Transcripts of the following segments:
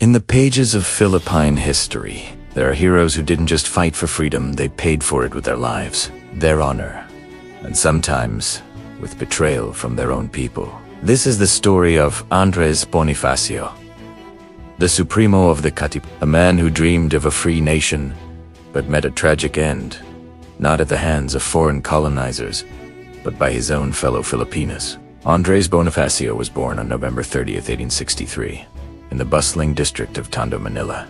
In the pages of Philippine history, there are heroes who didn't just fight for freedom, they paid for it with their lives, their honor, and sometimes with betrayal from their own people. This is the story of Andres Bonifacio, the Supremo of the Katipunan, a man who dreamed of a free nation, but met a tragic end, not at the hands of foreign colonizers, but by his own fellow Filipinos. Andres Bonifacio was born on November 30th, 1863, in the bustling district of Tondo, Manila.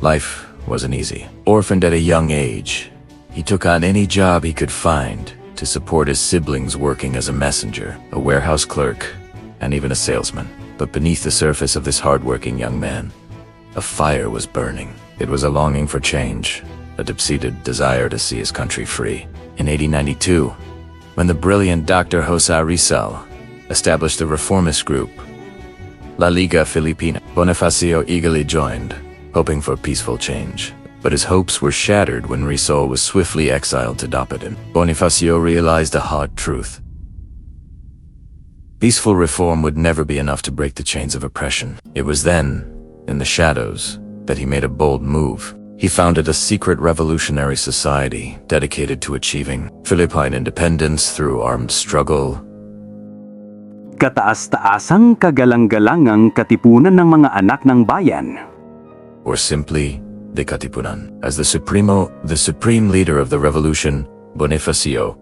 Life wasn't easy. Orphaned at a young age, he took on any job he could find to support his siblings, working as a messenger, a warehouse clerk, and even a salesman. But beneath the surface of this hard-working young man, a fire was burning. It was a longing for change, a deep-seated desire to see his country free. In 1892, when the brilliant Dr. Jose Rizal established the reformist group, La Liga Filipina, Bonifacio eagerly joined, hoping for peaceful change. But his hopes were shattered when Rizal was swiftly exiled to Dapitan. Bonifacio realized a hard truth. Peaceful reform would never be enough to break the chains of oppression. It was then, in the shadows, that he made a bold move. He founded a secret revolutionary society dedicated to achieving Philippine independence through armed struggle. Kataas-taasang kagalang-galangang katipunan ng mga anak ng bayan. Or simply, the Katipunan. As the Supremo, the supreme leader of the revolution, Bonifacio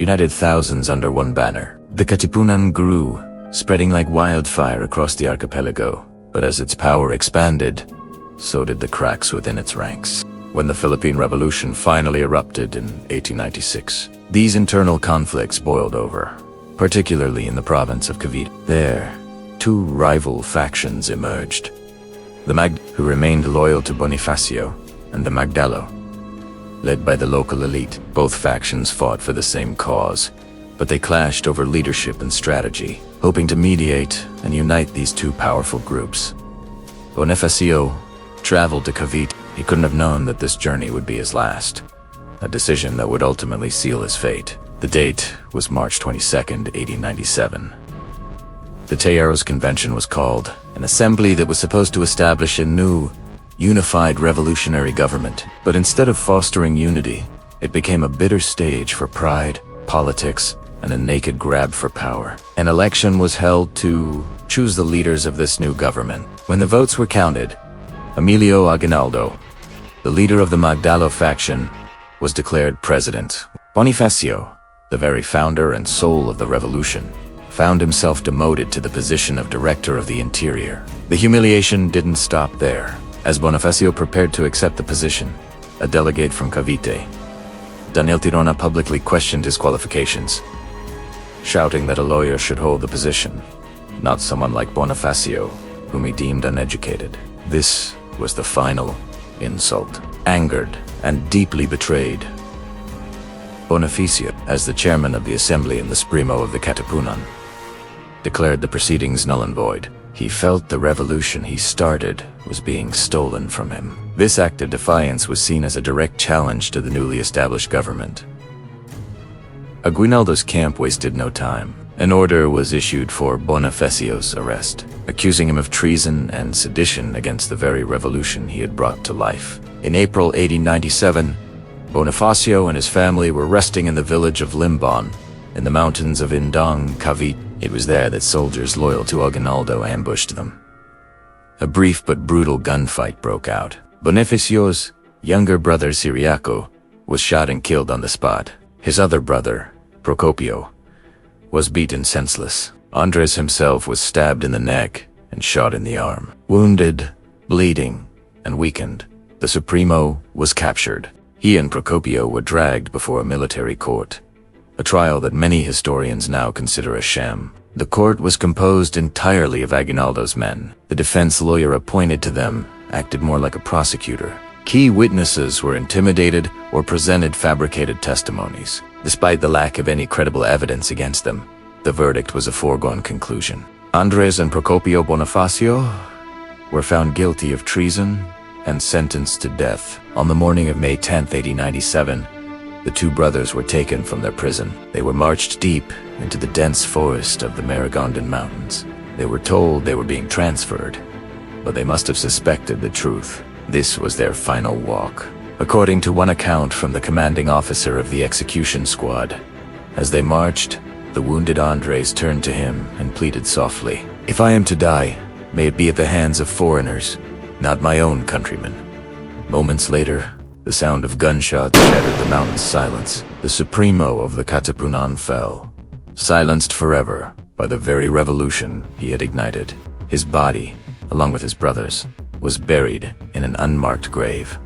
united thousands under one banner. The Katipunan grew, spreading like wildfire across the archipelago. But as its power expanded, so did the cracks within its ranks. When the Philippine Revolution finally erupted in 1896, these internal conflicts boiled over, particularly in the province of Cavite. There, two rival factions emerged. The who remained loyal to Bonifacio, and the Magdalo, led by the local elite. Both factions fought for the same cause, but they clashed over leadership and strategy, hoping to mediate and unite these two powerful groups. Bonifacio traveled to Cavite. He couldn't have known that this journey would be his last, a decision that would ultimately seal his fate. The date was March 22nd, 1897. The Tejeros Convention was called, an assembly that was supposed to establish a new, unified revolutionary government. But instead of fostering unity, it became a bitter stage for pride, politics, and a naked grab for power. An election was held to choose the leaders of this new government. When the votes were counted, Emilio Aguinaldo, the leader of the Magdalo faction, was declared president. Bonifacio, the very founder and soul of the revolution, found himself demoted to the position of Director of the Interior. The humiliation didn't stop there. As Bonifacio prepared to accept the position, a delegate from Cavite, Daniel Tirona, publicly questioned his qualifications, shouting that a lawyer should hold the position, not someone like Bonifacio, whom he deemed uneducated. This was the final insult. Angered and deeply betrayed, Bonifacio, as the chairman of the assembly and the Supremo of the Katipunan, declared the proceedings null and void. He felt the revolution he started was being stolen from him. This act of defiance was seen as a direct challenge to the newly established government. Aguinaldo's camp wasted no time. An order was issued for Bonifacio's arrest, accusing him of treason and sedition against the very revolution he had brought to life. In April 1897, Bonifacio and his family were resting in the village of Limbon, in the mountains of Indang, Cavite. It was there that soldiers loyal to Aguinaldo ambushed them. A brief but brutal gunfight broke out. Bonifacio's younger brother Ciriaco was shot and killed on the spot. His other brother, Procopio, was beaten senseless. Andres himself was stabbed in the neck and shot in the arm. Wounded, bleeding, and weakened, the Supremo was captured. He and Procopio were dragged before a military court, a trial that many historians now consider a sham. The court was composed entirely of Aguinaldo's men. The defense lawyer appointed to them acted more like a prosecutor. Key witnesses were intimidated or presented fabricated testimonies. Despite the lack of any credible evidence against them, the verdict was a foregone conclusion. Andres and Procopio Bonifacio were found guilty of treason and sentenced to death. On the morning of May 10, 1897, the two brothers were taken from their prison. They were marched deep into the dense forest of the Maragondon mountains. They were told they were being transferred but they must have suspected the truth. This was their final walk. According to one account from the commanding officer of the execution squad, as they marched, the wounded Andres turned to him and pleaded softly, "If I am to die, may it be at the hands of foreigners, not my own countrymen." Moments later, the sound of gunshots shattered the mountain's silence. The Supremo of the Katipunan fell, silenced forever by the very revolution he had ignited. His body, along with his brothers, was buried in an unmarked grave,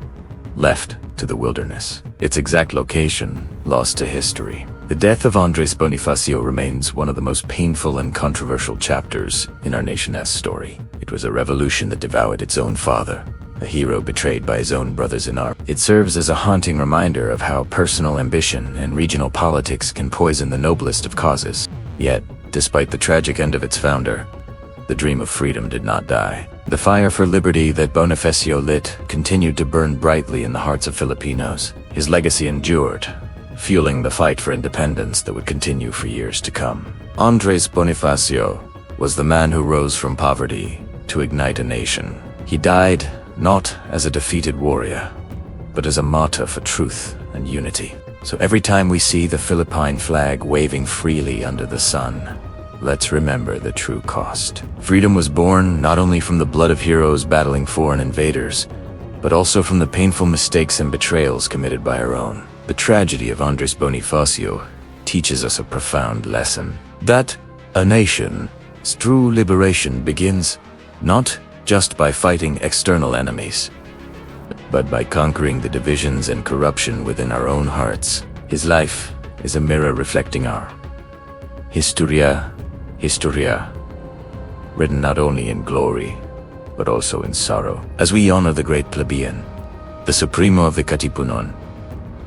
left to the wilderness, its exact location lost to history. The death of Andres Bonifacio remains one of the most painful and controversial chapters in our nation's story. It was a revolution that devoured its own father, a hero betrayed by his own brothers in arms. It serves as a haunting reminder of how personal ambition and regional politics can poison the noblest of causes. Yet, despite the tragic end of its founder, the dream of freedom did not die. The fire for liberty that Bonifacio lit continued to burn brightly in the hearts of Filipinos. His legacy endured, fueling the fight for independence that would continue for years to come. Andres Bonifacio was the man who rose from poverty to ignite a nation. He died not as a defeated warrior, but as a martyr for truth and unity. So every time we see the Philippine flag waving freely under the sun, let's remember the true cost. Freedom was born not only from the blood of heroes battling foreign invaders, but also from the painful mistakes and betrayals committed by our own. The tragedy of Andres Bonifacio teaches us a profound lesson, that a nation's true liberation begins not just by fighting external enemies, but by conquering the divisions and corruption within our own hearts. His life is a mirror reflecting our Historia, written not only in glory, but also in sorrow. As we honor the great plebeian, the Supremo of the Katipunan,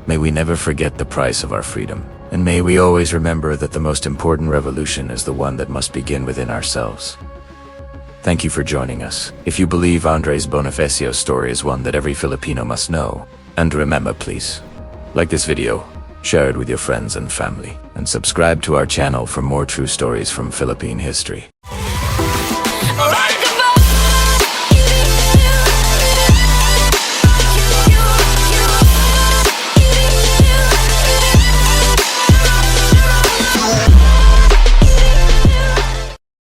may we never forget the price of our freedom, and may we always remember that the most important revolution is the one that must begin within ourselves. Thank you for joining us. If you believe Andres Bonifacio's story is one that every Filipino must know, and remember, please, like this video, share it with your friends and family, and subscribe to our channel for more true stories from Philippine history. Maragondon!